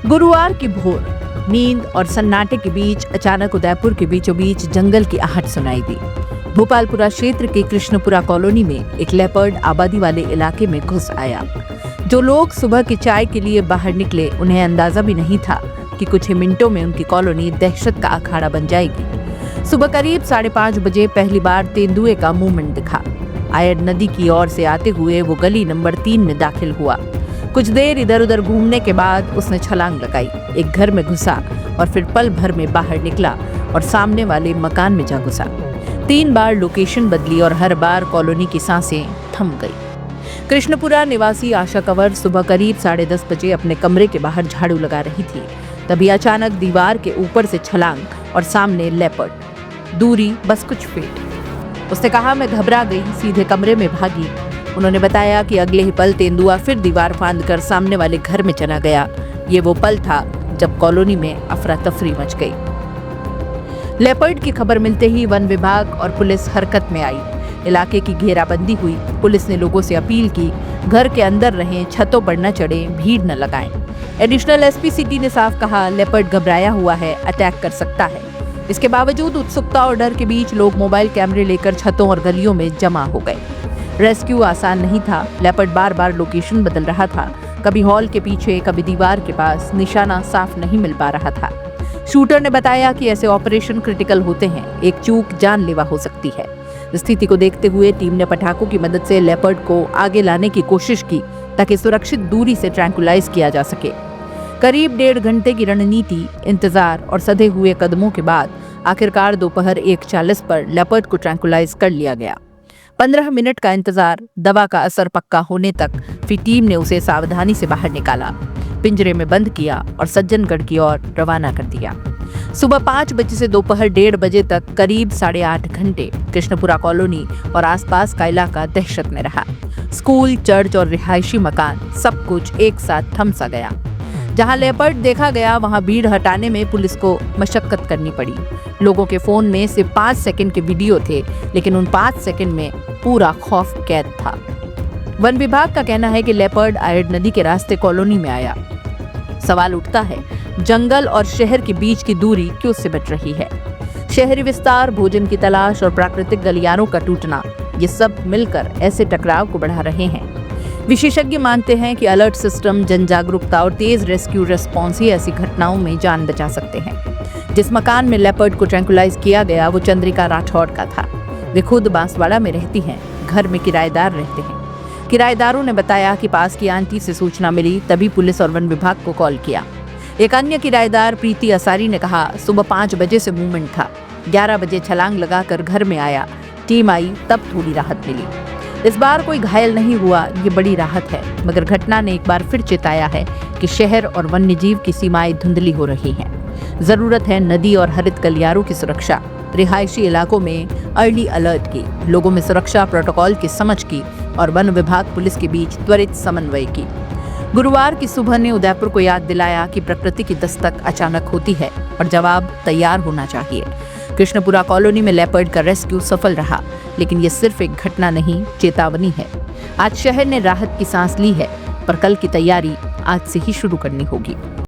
गुरुवार की भोर नींद और सन्नाटे के बीच अचानक उदयपुर के बीचों बीच जंगल की आहट सुनाई दी। भोपालपुरा क्षेत्र के कृष्णपुरा कॉलोनी में एक लेपर्ड आबादी वाले इलाके में घुस आया। जो लोग सुबह की चाय के लिए बाहर निकले, उन्हें अंदाजा भी नहीं था कि कुछ ही मिनटों में उनकी कॉलोनी दहशत का अखाड़ा बन जाएगी। सुबह करीब 5:30 बजे पहली बार तेंदुए का मूवमेंट दिखा। आयड नदी की ओर से आते हुए वो गली नंबर 3 में दाखिल हुआ। कुछ देर इधर उधर घूमने के बाद उसने छलांग लगाई, एक घर में घुसा और फिर पल भर में बाहर निकला और सामने वाले मकान में जा घुसा। 3 बार लोकेशन बदली और हर बार कॉलोनी की सांसें थम गई। कृष्णपुरा निवासी आशा कंवर सुबह करीब 10:30 बजे अपने कमरे के बाहर झाड़ू लगा रही थी। तभी अचानक दीवार के ऊपर से छलांग और सामने लेपर्ड। दूरी बस कुछ फीट। उसने कहा, मैं घबरा गई, सीधे कमरे में भागी। उन्होंने बताया कि अगले ही पल तेंदुआ फिर दीवार फांदकर सामने वाले घर में चला गया। ये वो पल था जब कॉलोनी में अफरा तफरी मच गई। लेपर्ड की खबर मिलते ही वन विभाग और पुलिस हरकत में आई। इलाके की घेराबंदी हुई। पुलिस ने लोगों से अपील की, घर के अंदर रहें, छतों पर न चढ़ें, भीड़ न लगाएं। एडिशनल एसपी सिटी ने साफ कहा, लेपर्ड घबराया हुआ है, अटैक कर सकता है। इसके बावजूद उत्सुकता और डर के बीच लोग मोबाइल कैमरे लेकर छतों और गलियों में जमा हो गए। रेस्क्यू आसान नहीं था। लेपर्ड बार बार लोकेशन बदल रहा था, कभी हॉल के पीछे, कभी दीवार के पास। निशाना साफ नहीं मिल पा रहा था। शूटर ने बताया कि ऐसे ऑपरेशन क्रिटिकल होते हैं, एक चूक जानलेवा हो सकती है। स्थिति को देखते हुए टीम ने पटाखों की मदद से लेपर्ड को आगे लाने की कोशिश की ताकि सुरक्षित दूरी से ट्रैंकुलाइज किया जा सके। करीब 1.5 घंटे की रणनीति, इंतजार और सधे हुए कदमों के बाद आखिरकार दोपहर 1:40 पर लेपर्ड को ट्रैंकुलाइज कर लिया गया। 15 मिनट का इंतजार, दवा का असर पक्का होने तक फिर टीम ने उसे सावधानी से बाहर निकाला, पिंजरे में बंद किया और सज्जनगढ़ की ओर रवाना कर दिया। सुबह 5 बजे से दोपहर 1:30 बजे तक करीब 8.5 घंटे कृष्णपुरा कॉलोनी और आसपास का इलाका दहशत में रहा। स्कूल, चर्च और रिहायशी मकान, सब कुछ एक साथ थम सा गया। जहां लेपर्ड देखा गया, वहां भीड़ हटाने में पुलिस को मशक्कत करनी पड़ी। लोगों के फोन में सिर्फ 5 सेकंड के वीडियो थे, लेकिन उन 5 सेकंड में पूरा खौफ कैद था। वन विभाग का कहना है कि लेपर्ड आयड नदी के रास्ते कॉलोनी में आया। सवाल उठता है, जंगल और शहर के बीच की दूरी क्यों सिमट रही है? शहरी विस्तार, भोजन की तलाश और प्राकृतिक गलियारों का टूटना, ये सब मिलकर ऐसे टकराव को बढ़ा रहे हैं। विशेषज्ञ मानते हैं कि अलर्ट सिस्टम, जन जागरूकता और तेज रेस्क्यू रिस्पॉन्स ही ऐसी घटनाओं में जान बचा सकते हैं। जिस मकान में लेपर्ड को ट्रैंकुलाइज किया गया, वो चंद्रिका राठौड़ का था। वे खुद बांसवाड़ा में रहती हैं, घर में किराएदार रहते हैं। किराएदारों ने बताया कि पास की आंटी से सूचना मिली, तभी पुलिस और वन विभाग को कॉल किया। एक अन्य किराएदार प्रीति असारी ने कहा, सुबह 5 बजे से मूवमेंट था, 11 बजे छलांग लगाकर घर में आया। टीम आई तब थोड़ी राहत मिली। इस बार कोई घायल नहीं हुआ, ये बड़ी राहत है। मगर घटना ने एक बार फिर चेताया है कि शहर और वन्यजीव की सीमाएं धुंधली हो रही हैं। जरूरत है नदी और हरित गलियारों की सुरक्षा, रिहायशी इलाकों में अर्ली अलर्ट की, लोगों में सुरक्षा प्रोटोकॉल की समझ की और वन विभाग पुलिस के बीच त्वरित समन्वय की। गुरुवार की सुबह ने उदयपुर को याद दिलाया कि प्रकृति की दस्तक अचानक होती है और जवाब तैयार होना चाहिए। कृष्णपुरा कॉलोनी में लेपर्ड का रेस्क्यू सफल रहा, लेकिन ये सिर्फ एक घटना नहीं, चेतावनी है। आज शहर ने राहत की सांस ली है, पर कल की तैयारी आज से ही शुरू करनी होगी।